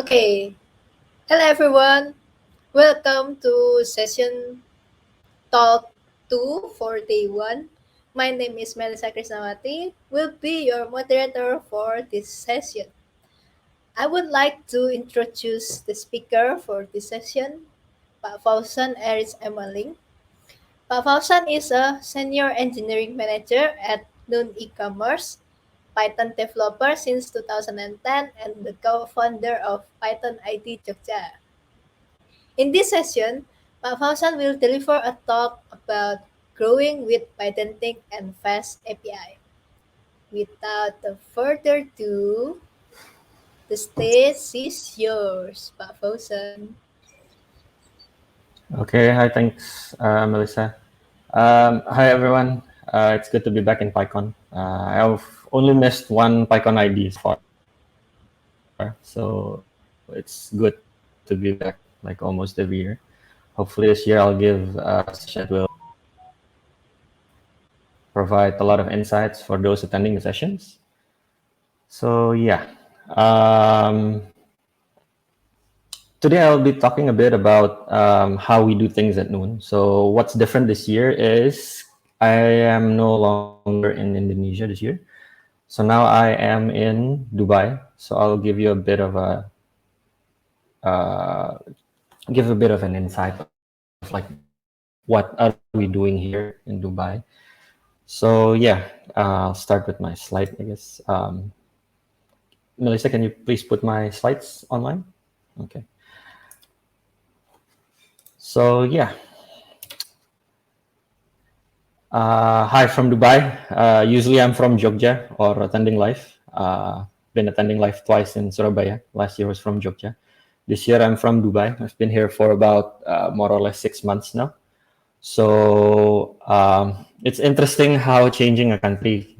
Okay, hello everyone. Welcome to session talk 2 for day 1. My name is Melissa Krishnawati. Will be your moderator for this session. I would like to introduce the speaker for this session, Pak Fauzan Erich Emmerling. Pak Fauzan is a senior engineering manager at Noon E-commerce, Python developer since 2010 and the co-founder of Python ID Jogja. In this session, Pak Fauzan will deliver a talk about growing with Pydantic and FastAPI. Without further ado, the stage is yours, Pak Fauzan. Okay, hi, thanks, Melissa. Hi, everyone. It's good to be back in PyCon. I've only missed one PyCon ID so far, so it's good to be back like almost every year. Hopefully this year I'll give a session that will provide a lot of insights for those attending the sessions. So yeah, today I'll be talking a bit about how we do things at Noon. So what's different this year is I am no longer in Indonesia this year. So now I am in Dubai. So I'll give you a bit of an insight of like what are we doing here in Dubai. So yeah, I'll start with my slide, I guess. Melissa, can you please put my slides online? Okay. So yeah. Hi from Dubai. Usually I'm from Jogja or attending live. Been attending live twice in Surabaya. Last year was from Jogja. This year I'm from Dubai. I've been here for about more or less 6 months now. So it's interesting how changing a country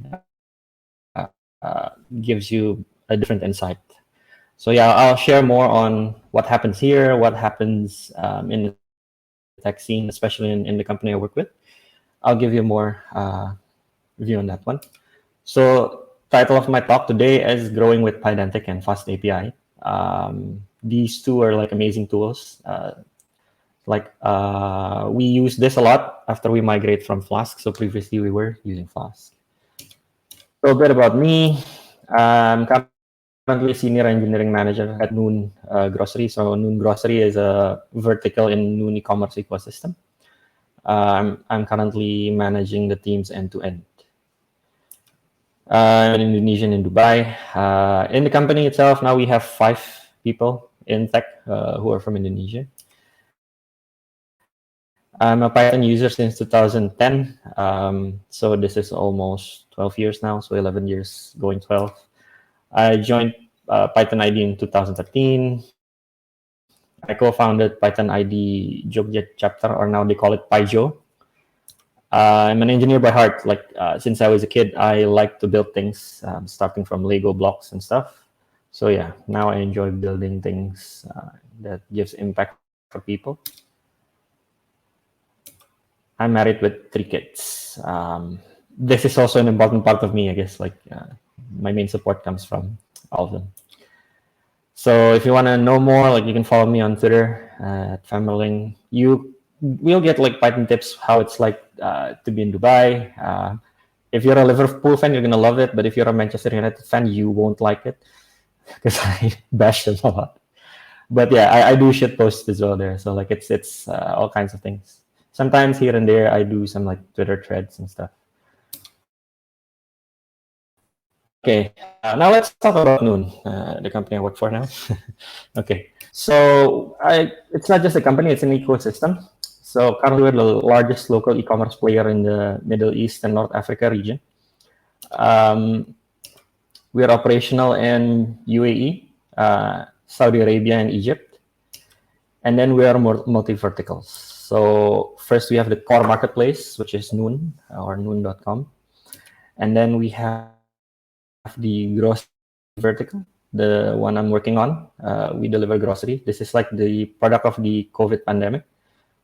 gives you a different insight. So yeah, I'll share more on what happens here, what happens in the tech scene, especially in the company I work with. I'll give you more view on that one. So title of my talk today is Growing with Pydantic and FastAPI. These two are like amazing tools. We use this a lot after we migrate from Flask. So previously we were using Flask. So a bit about me. I'm currently senior engineering manager at Noon Grocery. So Noon Grocery is a vertical in Noon e-commerce ecosystem. I'm currently managing the teams end to end. I'm an Indonesian in Dubai. In the company itself, now we have 5 people in tech who are from Indonesia. I'm a Python user since 2010. So this is almost 12 years now, so 11 years going 12. I joined Python ID in 2013. I co-founded Python ID Jogja chapter, or now they call it PyJo. I'm an engineer by heart. Like since I was a kid, I like to build things, starting from Lego blocks and stuff. So yeah, now I enjoy building things that gives impact for people. I'm married with 3 kids. This is also an important part of me, I guess. Like my main support comes from all of them. So if you want to know more, like you can follow me on Twitter at Emmerling. We'll get like Python tips, how it's like to be in Dubai. If you're a Liverpool fan, you're gonna love it. But if you're a Manchester United fan, you won't like it because I bash them a lot. But yeah, I do shit posts as well there. So like it's all kinds of things. Sometimes here and there, I do some like Twitter threads and stuff. Okay, now let's talk about Noon, the company I work for now. Okay, so it's not just a company, it's an ecosystem. So currently we're the largest local e-commerce player in the Middle East and North Africa region. We are operational in UAE, Saudi Arabia, and Egypt. And then we are multi-verticals. So first we have the core marketplace, which is Noon or noon.com. And then we have the grocery vertical, the one I'm working on. We deliver grocery. This is like the product of the COVID pandemic.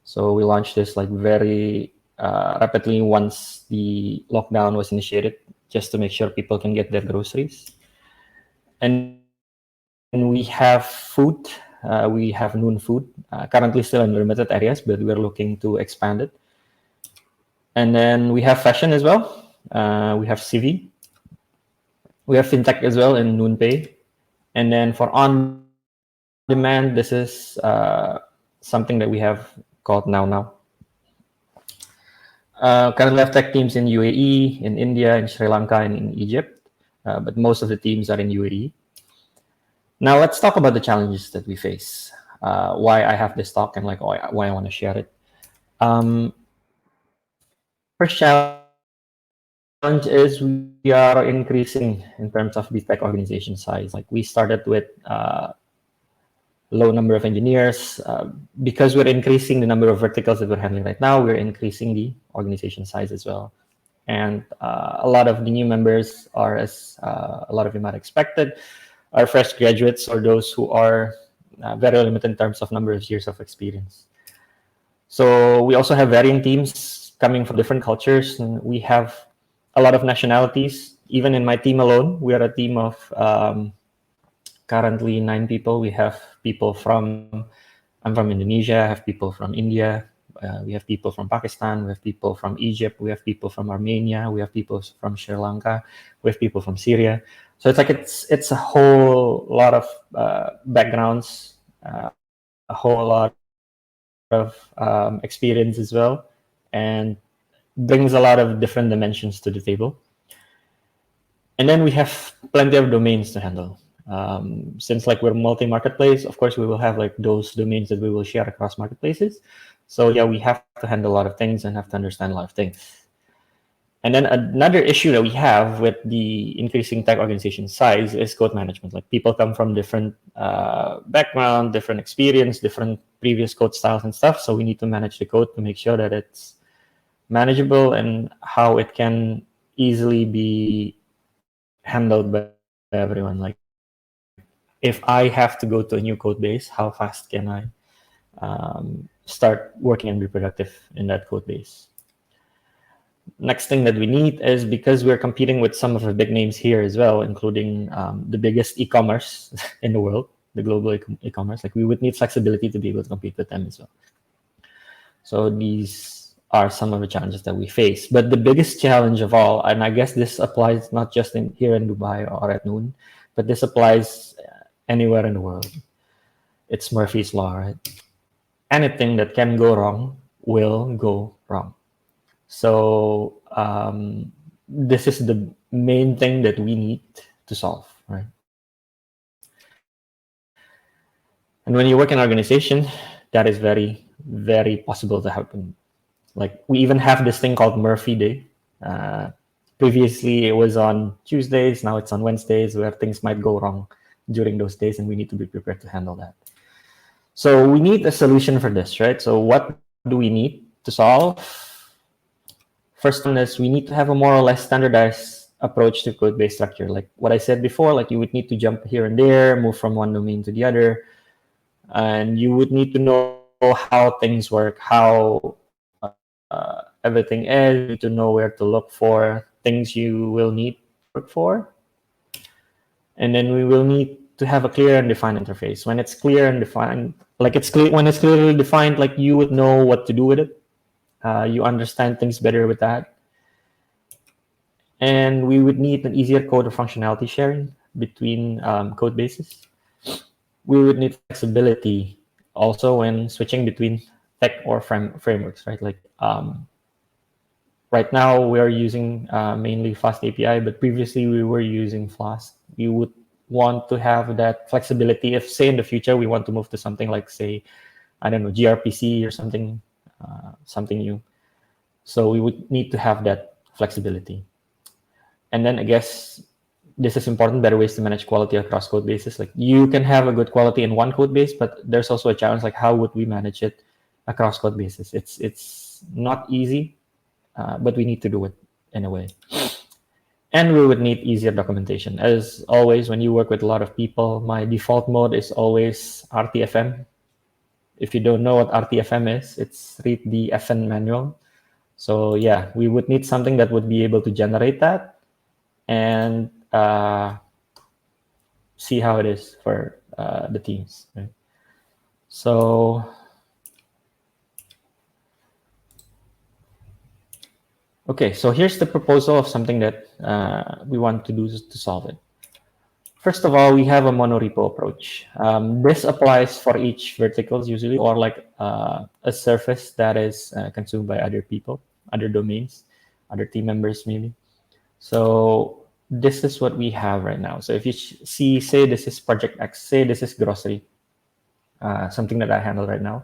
So we launched this like very rapidly once the lockdown was initiated, just to make sure people can get their groceries. And we have food. We have noon food. Currently still in limited areas, but we're looking to expand it. And then we have fashion as well. We have CV. We have fintech as well in NoonPay. And then for on-demand, this is something that we have called Now. Currently have tech teams in UAE, in India, in Sri Lanka, and in Egypt. But most of the teams are in UAE. Now let's talk about the challenges that we face. Why I have this talk and like why I want to share it. First challenge is we are increasing in terms of the tech organization size. Like we started with low number of engineers. Because we're increasing the number of verticals that we're handling right now, we're increasing the organization size as well. And a lot of the new members are, as a lot of you might expected, are fresh graduates or those who are very limited in terms of number of years of experience. So we also have varying teams coming from different cultures, and we have a lot of nationalities. Even in my team alone, we are a team of currently 9 people. We have people I'm from Indonesia, I have people from India, we have people from Pakistan, we have people from Egypt, we have people from Armenia, we have people from Sri Lanka, we have people from Syria. So it's like it's a whole lot of backgrounds, a whole lot of experience as well, and brings a lot of different dimensions to the table. And then we have plenty of domains to handle. Since like we're multi-marketplace, of course we will have like those domains that we will share across marketplaces. So yeah, we have to handle a lot of things and have to understand a lot of things. And then another issue that we have with the increasing tech organization size is code management. Like people come from different background, different experience, different previous code styles and stuff. So we need to manage the code to make sure that it's manageable and how it can easily be handled by everyone. Like if I have to go to a new code base, how fast can I start working and be productive in that code base? Next thing that we need is, because we're competing with some of the big names here as well, including the biggest e-commerce in the world, the global e-commerce, like we would need flexibility to be able to compete with them as well. So these are some of the challenges that we face. But the biggest challenge of all, and I guess this applies not just here in Dubai or at Noon, but this applies anywhere in the world. It's Murphy's Law, right? Anything that can go wrong will go wrong. So this is the main thing that we need to solve, right? And when you work in an organization, that is very, very possible to happen. Like we even have this thing called Murphy Day. Previously, it was on Tuesdays. Now it's on Wednesdays, where things might go wrong during those days, and we need to be prepared to handle that. So we need a solution for this, right? So what do we need to solve? First one is we need to have a more or less standardized approach to code-based structure. Like what I said before, like you would need to jump here and there, move from one domain to the other, and you would need to know how things work, how everything is. You need to know where to look for things you will need to work for. And then we will need to have a clear and defined interface. When it's clear and defined, like it's clear, when it's clearly defined, like you would know what to do with it. You understand things better with that. And we would need an easier code or functionality sharing between code bases. We would need flexibility also when switching between tech or frameworks, right? Like right now we are using mainly FastAPI, but previously we were using Flask. We would want to have that flexibility if, say, in the future we want to move to something like, say, I don't know, gRPC or something, something new. So we would need to have that flexibility. And then I guess this is important, better ways to manage quality across code bases. Like you can have a good quality in one code base, but there's also a challenge, like how would we manage it across code bases? It's not easy, but we need to do it in a way. And we would need easier documentation. As always, when you work with a lot of people, my default mode is always RTFM. If you don't know what RTFM is, it's read the FN manual. So yeah, we would need something that would be able to generate that and see how it is for the teams. Right? So okay, so here's the proposal of something that we want to do to solve it. First of all, we have a monorepo approach. This applies for each verticals usually, or like a surface that is consumed by other people, other domains, other team members maybe. So this is what we have right now. So if you see, say this is project X, say this is grocery, something that I handle right now.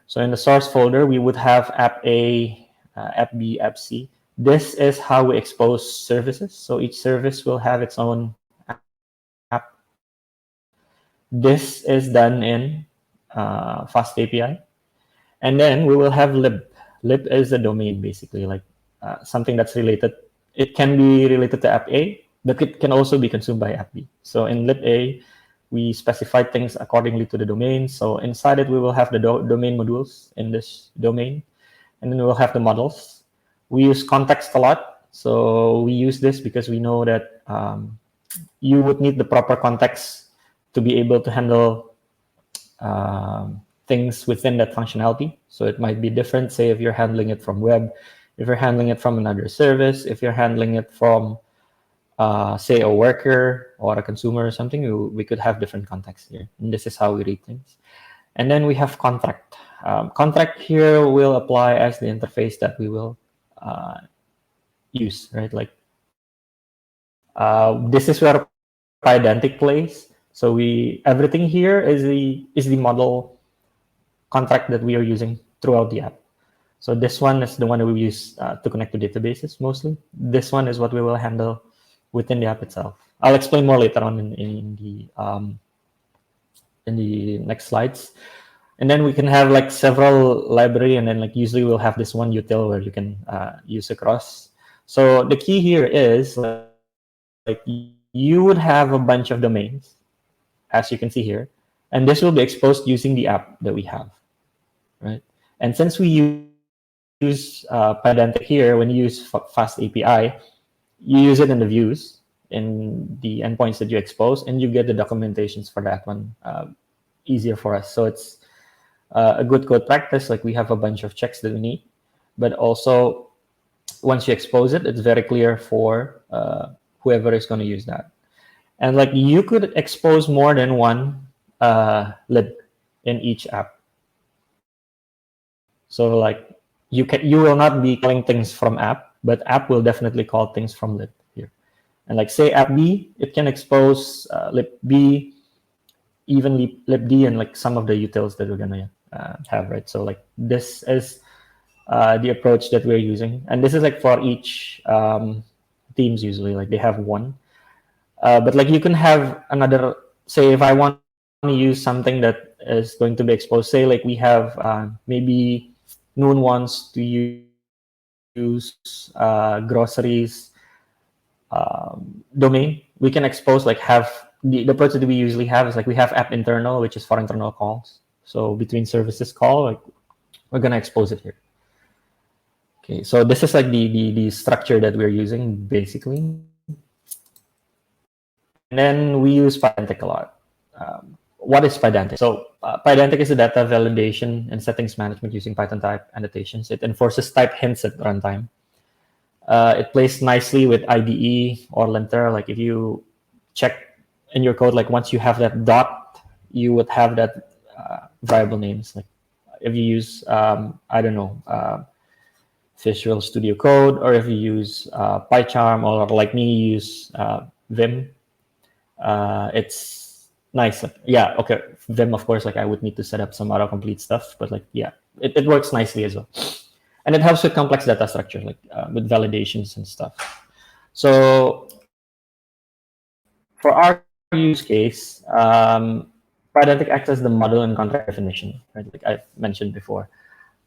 So in the source folder, we would have app A, app B, app C. This is how we expose services. So each service will have its own app. This is done in FastAPI. And then we will have lib. Lib is a domain, basically, like something that's related. It can be related to app A, but it can also be consumed by app B. So in lib A, we specify things accordingly to the domain. So inside it, we will have the domain modules in this domain, and then we will have the models. We use context a lot. So we use this because we know that you would need the proper context to be able to handle things within that functionality. So it might be different, say, if you're handling it from web, if you're handling it from another service, if you're handling it from, say, a worker or a consumer or something, we could have different contexts here. And this is how we read things. And then we have contract. Contract here will apply as the interface that we will use, right? Like this is where Pydantic plays. So everything here is the model contract that we are using throughout the app. So this one is the one that we use to connect to databases mostly. This one is what we will handle within the app itself. I'll explain more later on in the next slides. And then we can have like several library, and then like usually we'll have this one util where you can use across. So the key here is like you would have a bunch of domains, as you can see here, and this will be exposed using the app that we have, right? And since we use Pydantic here, when you use FastAPI, you use it in the views, in the endpoints that you expose, and you get the documentations for that one easier for us. So it's a good code practice. Like we have a bunch of checks that we need, but also once you expose it, it's very clear for whoever is going to use that. And like you could expose more than one lib in each app. So like you will not be calling things from app, but app will definitely call things from lib here. And like say app B, it can expose lib B, even lib D, and like some of the utils that we're gonna have, right? So like this is the approach that we're using, and this is like for each teams usually, like they have one. But like you can have another, say if I want to use something that is going to be exposed, say like we have maybe Noon wants to use groceries domain, we can expose like have the approach that we usually have is like we have app internal, which is for internal calls. So between services call, like we're gonna expose it here. Okay, so this is like the structure that we're using basically. And then we use Pydantic a lot. What is Pydantic? So Pydantic is a data validation and settings management using Python type annotations. It enforces type hints at runtime. It plays nicely with IDE or linter. Like if you check in your code, like once you have that dot, you would have that variable names. Like if you use, I don't know, Visual Studio Code, or if you use PyCharm, or like me, use Vim. It's nice. Yeah, okay. Vim, of course, like I would need to set up some autocomplete stuff, but like, yeah, it works nicely as well. And it helps with complex data structure, like with validations and stuff. So for our use case, Pydantic acts as the model and contract definition, right? Like I mentioned before.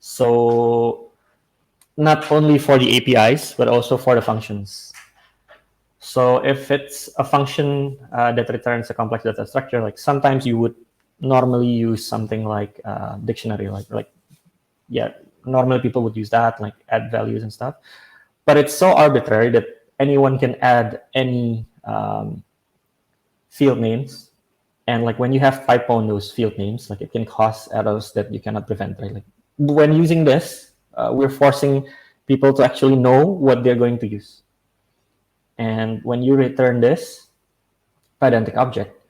So not only for the APIs, but also for the functions. So if it's a function that returns a complex data structure, like sometimes you would normally use something like dictionary, like yeah, normally people would use that, like add values and stuff. But it's so arbitrary that anyone can add any field names And like when you have typo in those field names, like it can cause errors that you cannot prevent, right? Like when using this, we're forcing people to actually know what they're going to use. And when you return this Pydantic object,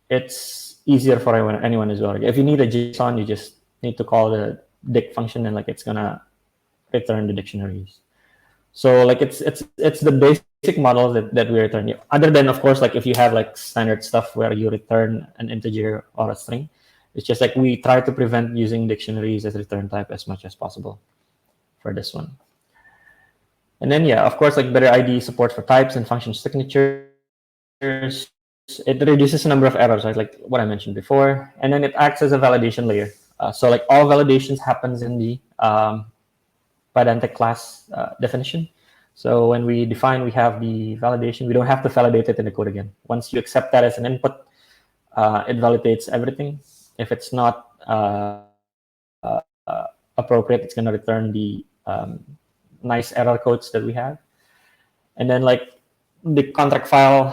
it's easier for anyone as well. Like if you need a JSON, you just need to call the dict function and like it's gonna return the dictionaries. So like it's the basic model that we return. Other than of course like if you have like standard stuff where you return an integer or a string, it's just like we try to prevent using dictionaries as return type as much as possible for this one. And then yeah, of course like better IDE support for types and function signatures. It reduces the number of errors, right? Like what I mentioned before, and then it acts as a validation layer. So like all validations happens in the Pydantic class definition. So when we define, we have the validation. We don't have to validate it in the code again. Once you accept that as an input, it validates everything. If it's not appropriate, it's going to return the nice error codes that we have. And then like the contract file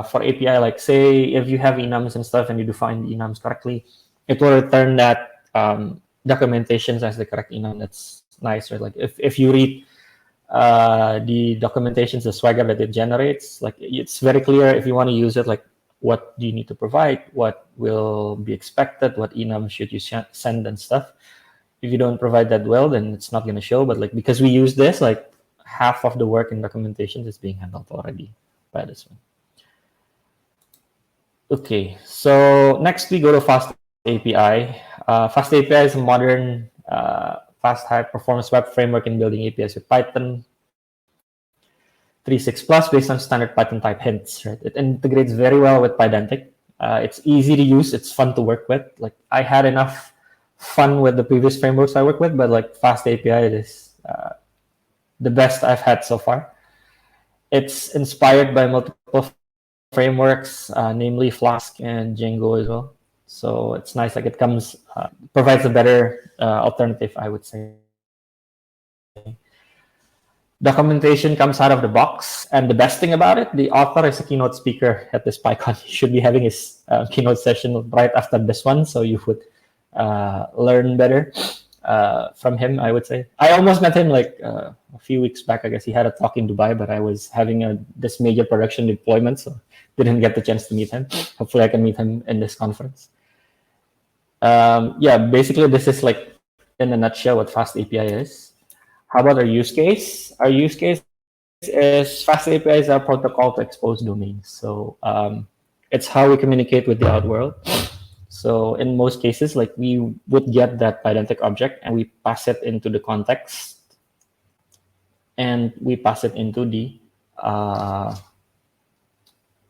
for API, like say if you have enums and stuff and you define the enums correctly, it will return that documentations as the correct enum. That's nice, right? Like if you read the documentations, the Swagger that it generates, like it's very clear if you want to use it, like what do you need to provide, what will be expected, what enum should you send and stuff. If you don't provide that well, then it's not going to show. But like because we use this, like half of the work in documentation is being handled already by this one. Okay, so next we go to FastAPI. FastAPI is a modern, fast, high-performance web framework in building APIs with Python 3.6 plus based on standard Python type hints. Right, it integrates very well with Pydantic. It's easy to use. It's fun to work with. Like I had enough fun with the previous frameworks I worked with, but like FastAPI is the best I've had so far. It's inspired by multiple frameworks, namely Flask and Django as well. So it's nice, like it comes, provides a better alternative, I would say. Documentation comes out of the box, and the best thing about it, the author is a keynote speaker at this PyCon. He should be having his keynote session right after this one, so you would learn better from him, I would say. I almost met him like a few weeks back. I guess he had a talk in Dubai, but I was having this major production deployment, so didn't get the chance to meet him. Hopefully I can meet him in this conference. Yeah, basically this is like in a nutshell what FastAPI is. How about our use case? Our use case is FastAPI is our protocol to expose domains. So it's how we communicate with the out world. So in most cases, like we would get that Pydantic object and we pass it into the context and we pass it into the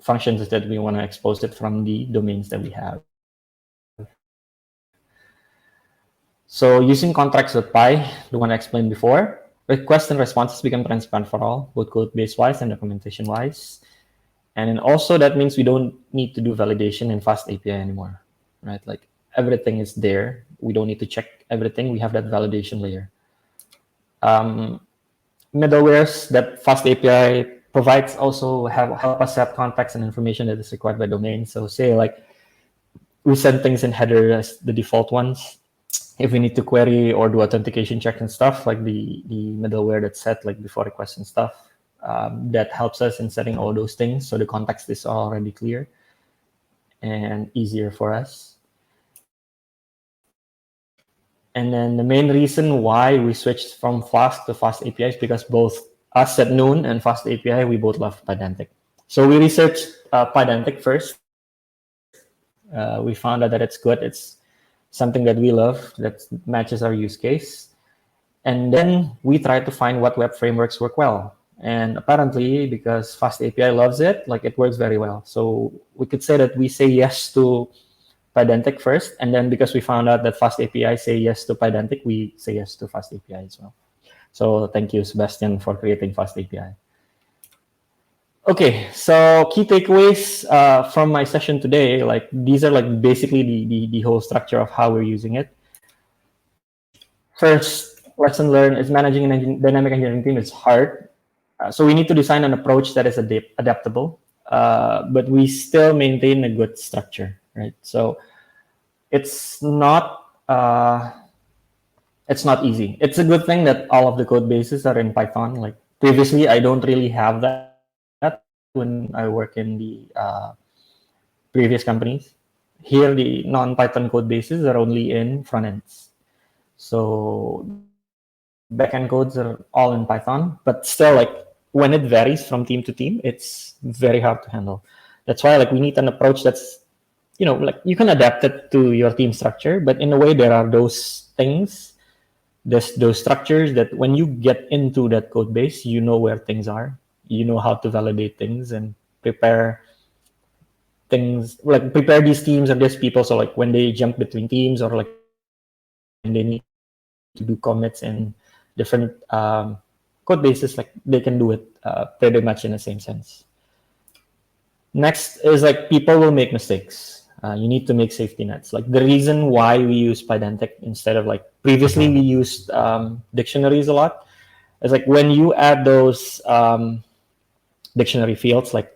functions that we want to expose it from the domains that we have. So using contracts with Py, the one I explained before, requests and responses become transparent for all, both code-based wise and documentation-wise. And then also that means we don't need to do validation in FastAPI anymore, right? Like everything is there. We don't need to check everything. We have that validation layer. Middlewares that FastAPI provides also help us set context and information that is required by domain. So say like we send things in header as the default ones. If we need to query or do authentication checks and stuff, like the middleware that's set like before requests and stuff, that helps us in setting all those things. So the context is already clear and easier for us. And then the main reason why we switched from Flask to FastAPI is because both us at Noon and FastAPI, we both love Pydantic. So we researched Pydantic first. We found out that it's good. It's something that we love, that matches our use case. And then we try to find what web frameworks work well. And apparently, because FastAPI loves it, like it works very well. So we could say that we say yes to Pydantic first, and then because we found out that FastAPI say yes to Pydantic, we say yes to FastAPI as well. So thank you, Sebastian, for creating FastAPI. Okay, so key takeaways from my session today, like these are like basically the whole structure of how we're using it. First, lesson learned is managing an dynamic engineering team is hard. So we need to design an approach that is adaptable, but we still maintain a good structure. right? So it's not uh, it's not easy. It's a good thing that all of the code bases are in Python. Like previously, I don't really have that when I work in the previous companies. Here, the non-Python code bases are only in front ends. So the backend codes are all in Python, but still, like when it varies from team to team, it's very hard to handle. That's why, like, we need an approach that's, like you can adapt it to your team structure, but in a way, there are those things, those structures that when you get into that code base, you know where things are, you know how to validate things and prepare things, like prepare these teams and these people. So like when they jump between teams or like when they need to do commits in different code bases, like they can do it pretty much in the same sense. Next is like people will make mistakes. You need to make safety nets. Like the reason why we use Pydantic instead of like previously we used dictionaries a lot is like when you add those dictionary fields, like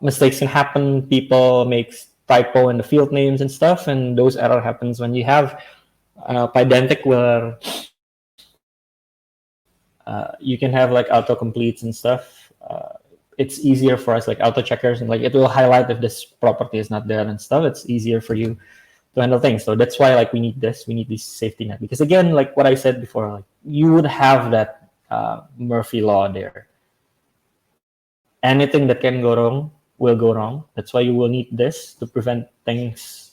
mistakes can happen. People make typo in the field names and stuff, and those error happens when you have Pydantic where you can have like autocompletes and stuff. It's easier for us like auto checkers and like it will highlight if this property is not there and stuff. It's easier for you to handle things. So that's why like we need this. We need this safety net because again, like what I said before, like you would have that Murphy law there. Anything that can go wrong will go wrong. That's why you will need this to prevent things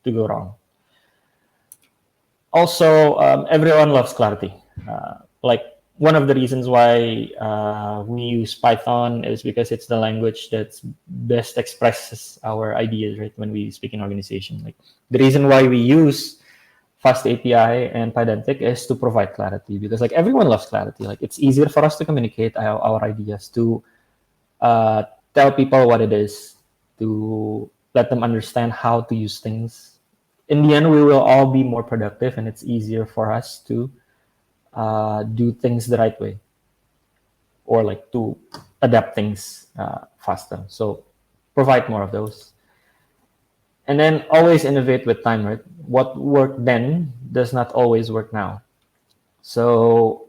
to go wrong. Also, everyone loves clarity. Like one of the reasons why we use Python is because it's the language that best expresses our ideas, right? When we speak in organization, like the reason why we use FastAPI and Pydantic is to provide clarity because like everyone loves clarity. Like it's easier for us to communicate our ideas, to uh, tell people what it is, to let them understand how to use things. In the end, we will all be more productive, and it's easier for us to do things the right way or like to adapt things faster. So provide more of those. And then always innovate with time, right? What worked then does not always work now. So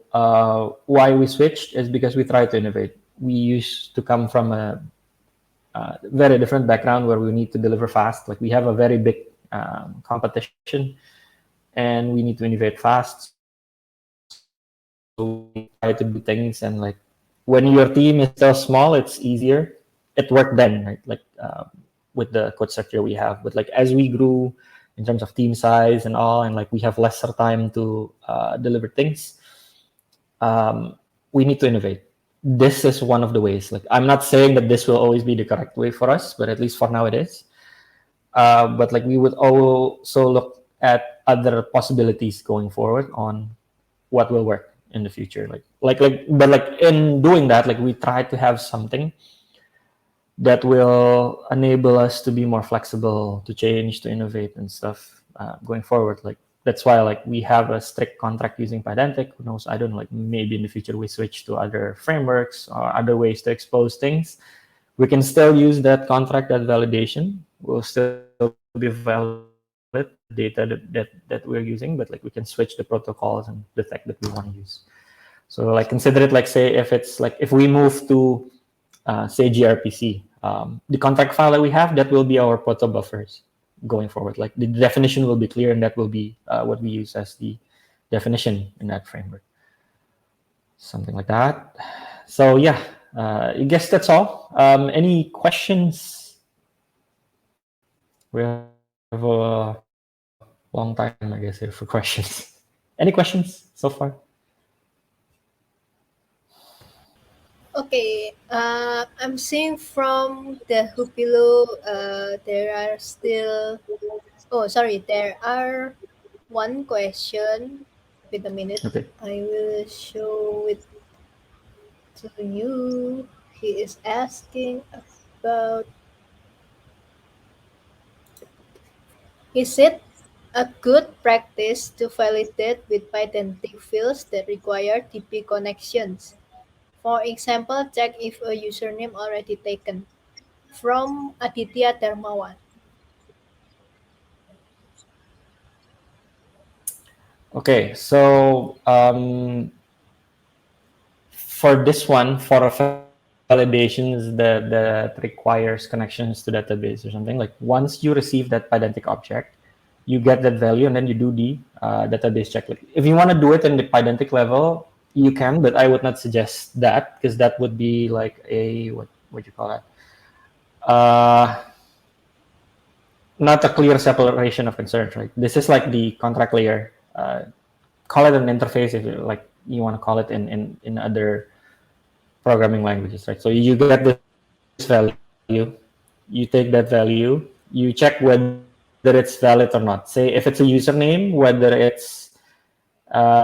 why we switched is because we try to innovate. We used to come from a very different background where we need to deliver fast. Like we have a very big competition and we need to innovate fast. So we try to do things and like when your team is still small, it's easier. It worked then, right? Like with the code structure we have. But like as we grew in terms of team size and all, and like we have lesser time to deliver things, we need to innovate. This is one of the ways. Like I'm not saying that this will always be the correct way for us, but at least for now it is. But like we would also look at other possibilities going forward on what will work in the future. But like in doing that, like we try to have something that will enable us to be more flexible, to change, to innovate and stuff going forward. Like that's why like we have a strict contract using Pydantic. Who knows? I don't know. Like maybe in the future we switch to other frameworks or other ways to expose things. We can still use that contract, that validation will still be valid, the data that we're using, but like we can switch the protocols and the tech that we want to use. So like consider it like say if we move to say gRPC, the contract file that we have, that will be our proto buffers going forward. Like the definition will be clear and that will be what we use as the definition in that framework. Something like that. So yeah, I guess that's all. Any questions? We have a long time, I guess, here for questions. Any questions so far? Okay, I'm seeing from the Hupilo, there are still, oh, sorry, there are one question. Wait a minute, Okay. I will show it to you. He is asking about, is it a good practice to validate with Pydantic fields that require TP connections? For example, check if a username already taken. from Aditya Dharmawan. Okay, so for this one, for validations that requires connections to database or something, like once you receive that Pydantic object, you get that value and then you do the database check. Like, if you want to do it in the Pydantic level, you can, but I would not suggest that because that would be like a what you call that? Not a clear separation of concerns, right? This is like the contract layer. Call it an interface if you like. You want to call it in other programming languages, right? So you get this value, you take that value, you check whether it's valid or not. Say if it's a username, whether it's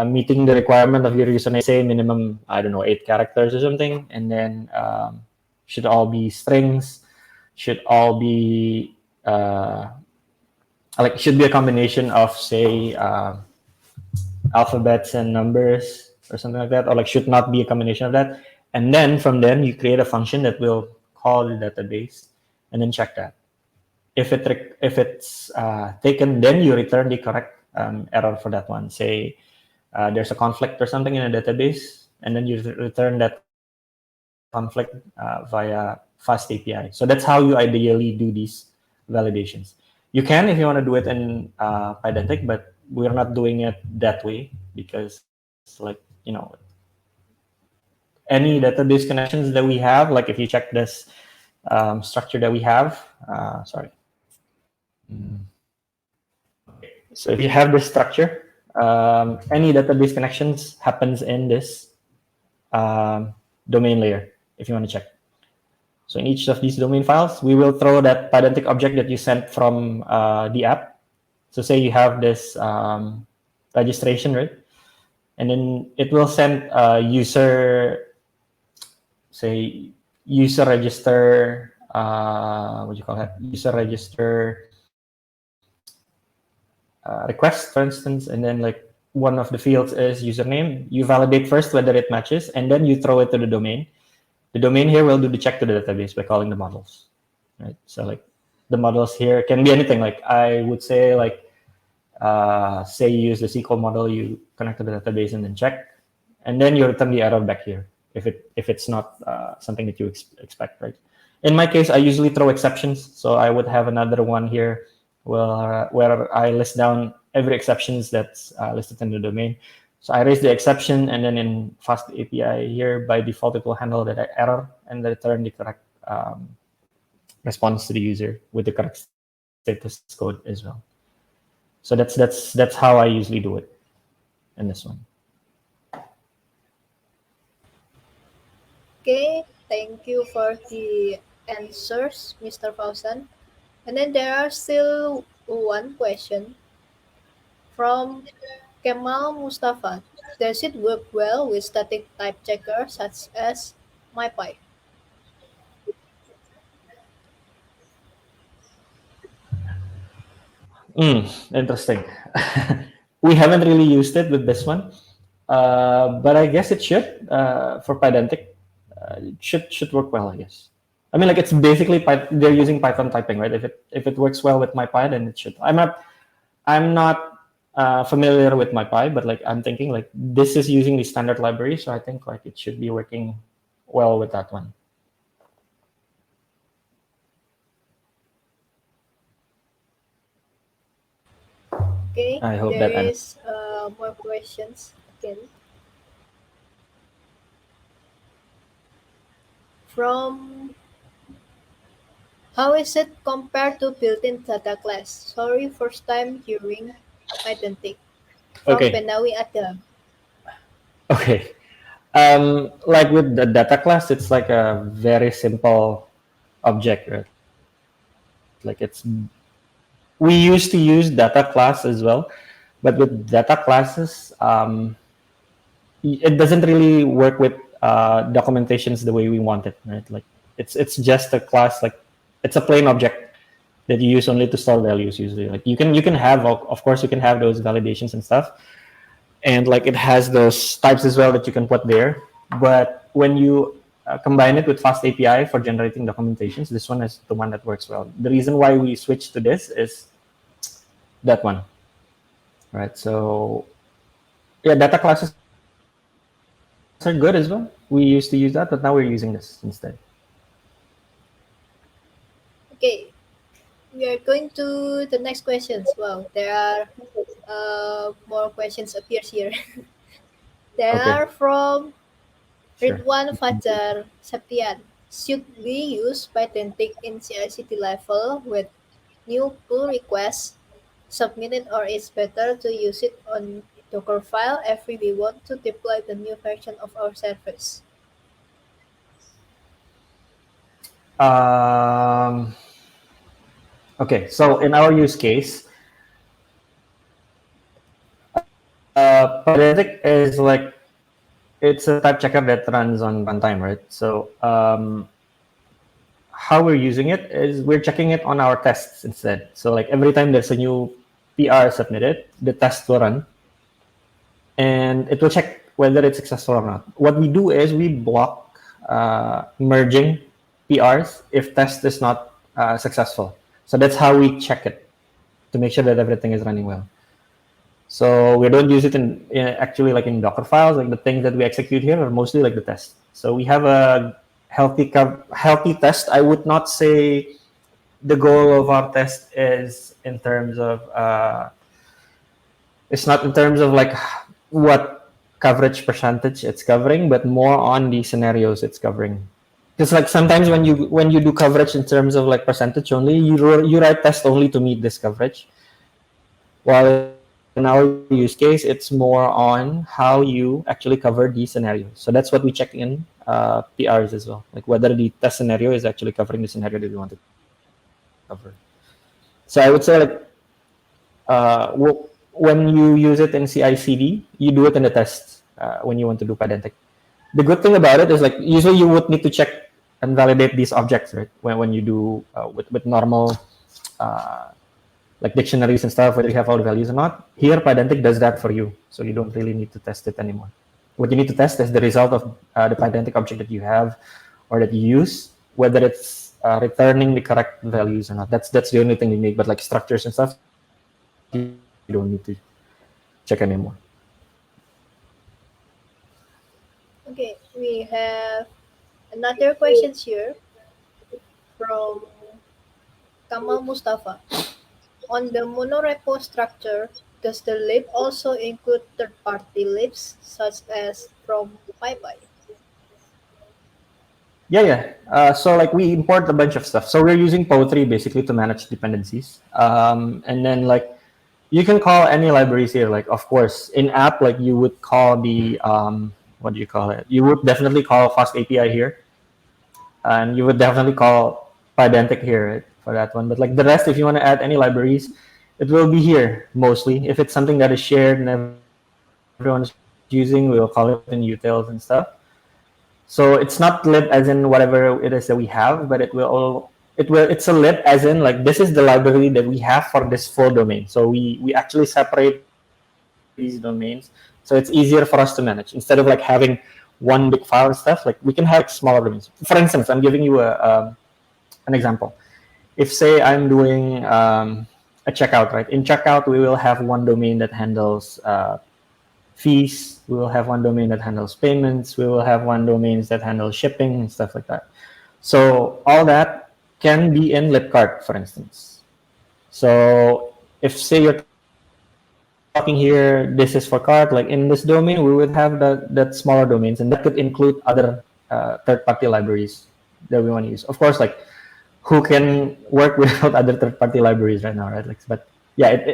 meeting the requirement of your username, say minimum, I don't know, 8 characters or something, and then should all be strings, should all be like should be a combination of say alphabets and numbers or something like that, or like should not be a combination of that. And then from them, you create a function that will call the database and then check that. If it's taken, then you return the correct error for that one. Say there's a conflict or something in a database, and then you return that conflict via FastAPI. So that's how you ideally do these validations. You can if you want to do it in Pydantic, but we're not doing it that way because, like, any database connections that we have, like if you check this structure that we have, sorry. So if you have this structure, any database connections happens in this domain layer, if you want to check. So in each of these domain files, we will throw that Pydantic object that you sent from the app. So say you have this registration, right? And then it will send user, say, user register, what do you call that? User register request, for instance, and then like one of the fields is username. You validate first whether it matches, and then you throw it to the domain. The domain here will do the check to the database by calling the models, right? So like the models here can be anything. Like I would say like, say you use the SQL model, you connect to the database and then check, and then you return the error back here if it's not something that you expect, right? In my case, I usually throw exceptions, so I would have another one here where I list down every exceptions that's listed in the domain. So I raise the exception, and then in FastAPI here, by default, it will handle that error and return the correct response to the user with the correct status code as well. So that's how I usually do it in this one. Okay, thank you for the answers, Mr. Fauzan. And then there are still one question from Kemal Mustafa. Does it work well with static type checker such as MyPy? Interesting. We haven't really used it with this one, but I guess it should for Pydantic. It should work well, I guess. I mean, like it's basically they're using Python typing, right? If it works well with MyPy, then it should. I'm not familiar with MyPy, but like I'm thinking like this is using the standard library, so I think like it should be working well with that one. Okay, I hope there that answers. is more questions again from how is it compared to built-in data class? Sorry, first time hearing Pydantic from Okay. Benawi Adam. Okay. Like with the data class, it's like a very simple object, right? Like we used to use data class as well, but with data classes, it doesn't really work with documentations the way we want it, right? Like it's just a class, like it's a plain object that you use only to store values usually. Like you can have, of course, you can have those validations and stuff, and like it has those types as well that you can put there. But when you combine it with FastAPI for generating documentations. This one is the one that works well. The reason why we switched to this is that one, right? So yeah, data classes are good as well. We used to use that, but now we're using this instead. Okay, we are going to the next questions. Wow, there are more questions appears here. There Okay, are from sure. Ridwan Fajar Septian. Should we use Pydantic in CI/CD level with new pull requests submitted, or is better to use it on Docker file if we want to deploy the new version of our service? Um, okay, so in our use case, Pydantic is like it's a type checker that runs on runtime, right? So how we're using it is we're checking it on our tests instead. So like every time there's a new PR submitted, the test will run and it will check whether it's successful or not. What we do is we block merging PRs if test is not successful. So that's how we check it to make sure that everything is running well. So we don't use it in actually like in Docker files. Like the things that we execute here are mostly like the test. So we have a healthy test. I would not say the goal of our test is in terms of it's not in terms of like what coverage percentage it's covering, but more on the scenarios it's covering. Because like sometimes when you do coverage in terms of like percentage only, you write test only to meet this coverage. While in our use case, it's more on how you actually cover the scenario. So that's what we check in PRs as well, like whether the test scenario is actually covering the scenario that we want to cover. So I would say like when you use it in CI/CD, you do it in the tests when you want to do Pydantic. The good thing about it is like usually you would need to check and validate these objects, right? When you do with normal uh, like dictionaries and stuff, whether you have all the values or not. Here, Pydantic does that for you, so you don't really need to test it anymore. What you need to test is the result of the Pydantic object that you have or that you use, whether it's returning the correct values or not. That's the only thing you need. But like structures and stuff, you don't need to check anymore. Okay, we have another question here from Kamal Mustafa. On the monorepo structure, does the lib also include third-party libs such as from PyPy? Yeah. So like we import a bunch of stuff. So we're using Po3 basically to manage dependencies. And then like you can call any libraries here. Like of course in app, like you would call the what do you call it? You would definitely call FastAPI here, and you would definitely call Pydantic here, right, for that one. But like the rest, if you want to add any libraries, it will be here mostly. If it's something that is shared and everyone is using, we'll call it in utils and stuff. So it's not lib as in whatever it is that we have, but it's a lib as in like this is the library that we have for this full domain. So we actually separate these domains, so it's easier for us to manage. Instead of like having one big file and stuff, like we can have like smaller domains. For instance, I'm giving you an example. If say I'm doing a checkout, right? In checkout, we will have one domain that handles fees. We will have one domain that handles payments. We will have one domain that handles shipping and stuff like that. So all that can be in libcart, for instance. So if say you're talking here, this is for cart, like in this domain, we would have that smaller domains, and that could include other third-party libraries that we want to use. Of course, like who can work without other third-party libraries right now, right? Like, but yeah,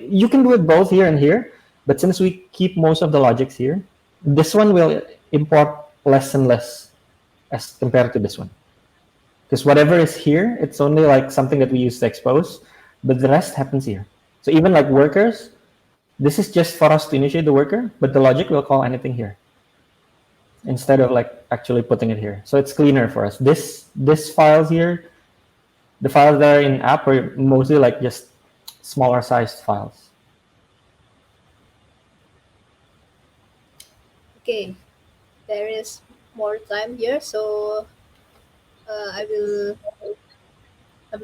you can do it both here and here. But since we keep most of the logics here, this one will import less and less as compared to this one. Because whatever is here, it's only like something that we use to expose, but the rest happens here. So even like workers, this is just for us to initiate the worker, but the logic will call anything here instead of like actually putting it here. So it's cleaner for us. This files here, the files that are in app are mostly like just smaller sized files. Okay, there is more time here, so I will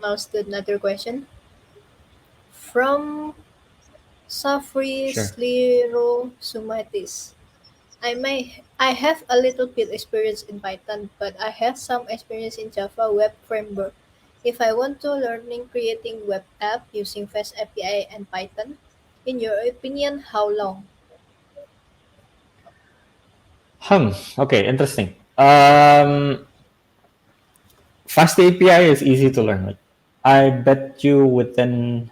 mouse to another question from Safri Sure. Sliro Sumatis. I have a little bit experience in Python, but I have some experience in Java web framework. If I want to learning creating web app using FastAPI and Python, in your opinion, how long? Okay, interesting. Fast API is easy to learn. Like, I bet you within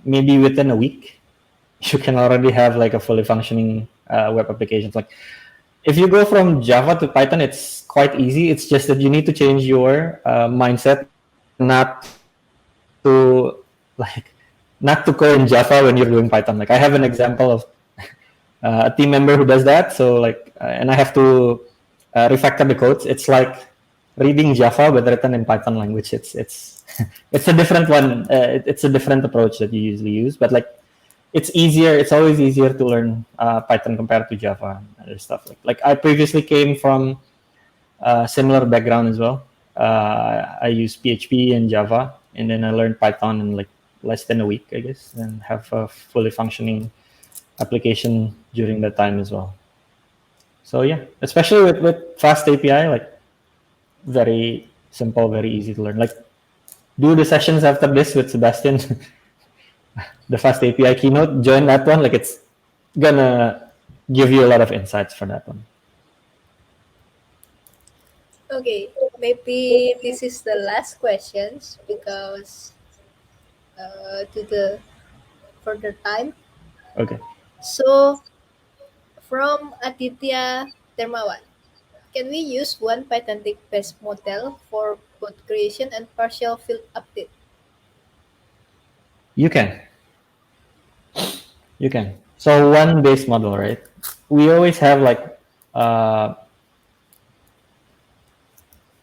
maybe within a week, you can already have like a fully functioning web application. Like, if you go from Java to Python, it's quite easy. It's just that you need to change your mindset not to like not to code in Java when you're doing Python. Like, I have an example of a team member who does that. So like, and I have to refactor the codes. It's like reading Java but written in Python language. It's it's a different one. It's a different approach that you usually use. But like, it's easier. It's always easier to learn Python compared to Java and other stuff. Like I previously came from a similar background as well. I use PHP and Java, and then I learned Python in like less than a week, I guess, and have a fully functioning application during that time as well. So yeah, especially with Fast API, like very simple, very easy to learn. Like do the sessions after this with Sebastian, the Fast API keynote. Join that one. Like it's gonna give you a lot of insights for that one. Okay, maybe this is the last questions because to the further time. Okay. So from Aditya Dermawan, can we use one Pydantic based model for code creation and partial field update? You can. You can. So one base model, right? We always have like uh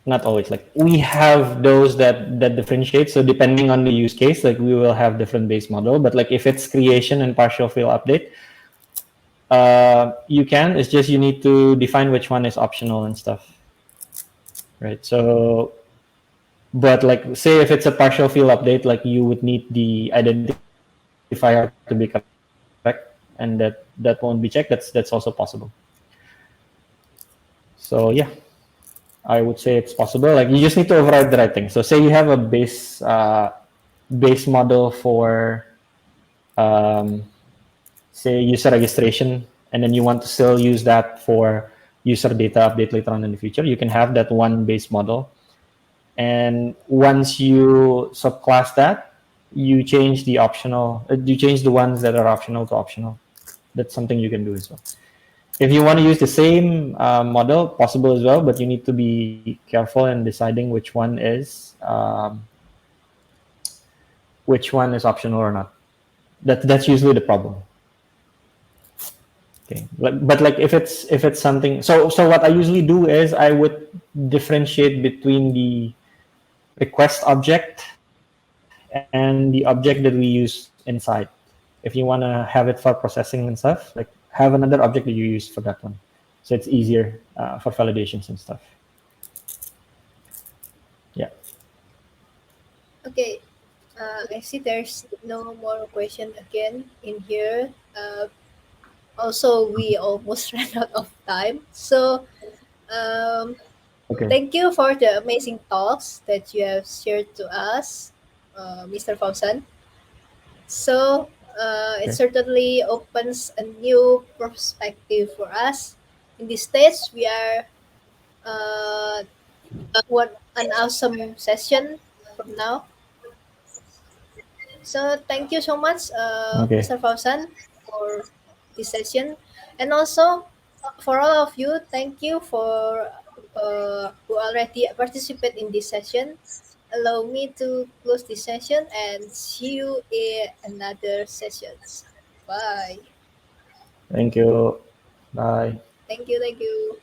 not always, like we have those that differentiate. So depending on the use case, like we will have different base model. But like if it's creation and partial field update, you can. It's just you need to define which one is optional and stuff, right? So, but like say if it's a partial field update, like you would need the identifier to be correct, and that won't be checked. That's also possible. So yeah, I would say it's possible. Like you just need to override the right thing. So say you have a base model for um, say user registration, and then you want to still use that for user data update later on in the future. You can have that one base model, and once you subclass that, you change the optional. You change the ones that are optional to optional. That's something you can do as well. If you want to use the same model, possible as well, but you need to be careful in deciding which one is optional or not. That's usually the problem. Okay, but like if it's something, so what I usually do is I would differentiate between the request object and the object that we use inside. If you want to have it for processing and stuff, like have another object that you use for that one, so it's easier for validations and stuff. Yeah. Okay, I see there's no more question again in here. Also, we almost ran out of time. So, um, Okay. thank you for the amazing talks that you have shared to us, Mr. Fauzan. So, it Okay. certainly opens a new perspective for us. In this stage, we are uh, what an awesome session from now. So thank you so much, Okay. Mr. Fauzan, for this session, and also for all of you. Thank you for who already participate in this session. Allow me to close this session and see you in another sessions. Bye. Thank you. Bye. Thank you. Thank you.